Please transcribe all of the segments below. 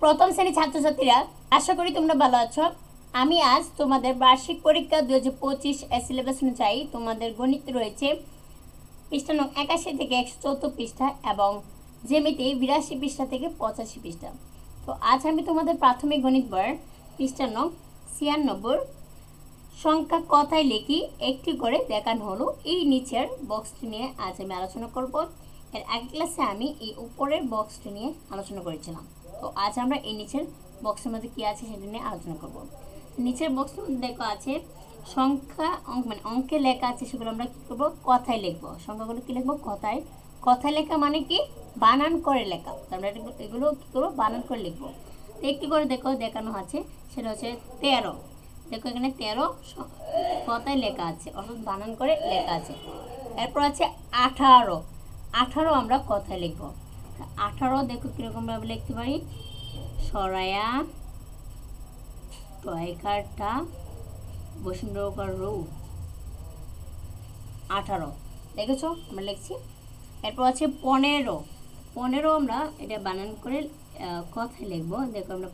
প্রথম শ্রেণীর ছাত্রছাত্রীরা, আশা করি তোমরা ভালো আছো। আমি আজ তোমাদের বার্ষিক পরীক্ষা 2025 সিলেবাস অনুযায়ী তোমাদের গণিত রয়েছে পৃষ্ঠা নং 81 থেকে 104 পৃষ্ঠা এবং জ্যামিতি 82 পৃষ্ঠা থেকে 85 পৃষ্ঠা। তো আজ আমি তোমাদের প্রাথমিক গণিত বইয়ের পৃষ্ঠা নং 96 সংখ্যা কথায় লিখি একটি করে দেখানো হলো এই নিচের বক্সটি নিয়ে আজ আমি আলোচনা করব। এর এক ক্লাসে আমি এই উপরের বক্সটি নিয়ে আলোচনা করেছিলাম। তো আজ আমরা এই নিচের বক্সের মধ্যে কি আছে সেটা নিয়ে আলোচনা করব। নিচের বক্সের মধ্যে দেখো আছে সংখ্যা মানে অঙ্কে লেখা আছে, সেগুলো আমরা কি করব, কথায় লিখব। সংখ্যাগুলো কি লিখব, কথায়। কথায় লেখা মানে কি, বানান করে লেখা। আমরা এগুলো কি করব, বানান করে লিখব। তো একটি করে দেখো দেখানো আছে, সেটা হচ্ছে 13। দেখো এখানে 13 কথায় লেখা আছে, অর্থাৎ বানান করে লেখা আছে। এরপর আছে 18। 18 আমরা কথায় লিখব। 18 দেখো কিরকম ভাবে লিখতে পারি, সরায়া টয়কারটা বসুন্ধরাকার রৌ 18 দেখেছো আমরা লিখছি। এরপর আছে 15। 15 আমরা এটা বানান করে কথায় লিখবো। দেখো আমরা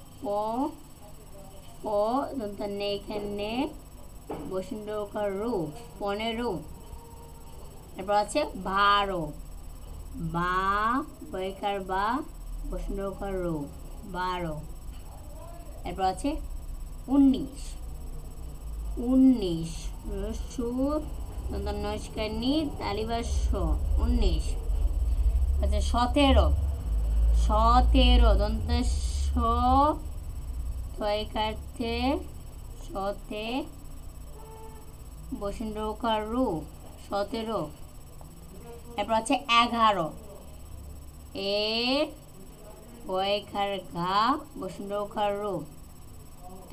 প দন্তান্নে এখানে বসুন্ধরাকার রৌ 15। এরপর আছে 12। বা বয়কার বা বসুন্ধরাকার রৌ 12। এরপর আছে 19। 19 রসু নস্কানি তালিবাস্য 19। আচ্ছা 17। 17 দন্তাস থয়কার্থে সতে বসুন্ধরাকার রু 17। এরপর আছে 11। এ বয়খার ঘা বসুন্ধরাকার রু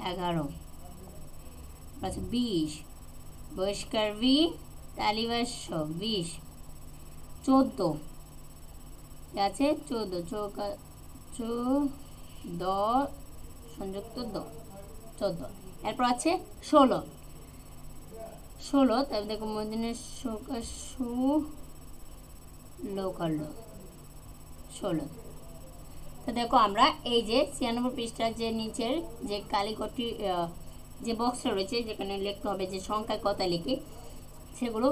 11। আচ্ছা 20 বহিষ্কার ভি তালিবাস্য 20। 14 আছে 14 সংযুক্ত 14। এরপর আছে 16। তারপর দেখো মদিনের সু লোকাল 16। তো দেখো আমরা এই যে 96 পৃষ্ঠার যে নিচের যে কালিকটি যে বক্সটা রয়েছে, যেখানে লিখতে হবে যে সংখ্যায় কথা লিখি, সেগুলো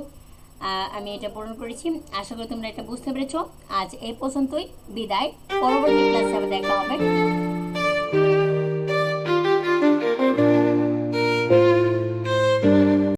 আমি এটা পূরণ করেছি। আশা করি তোমরা এটা বুঝতে পেরেছো। আজ এই পর্যন্তই, বিদায়। পরবর্তী ক্লাসে আবার দেখা হবে।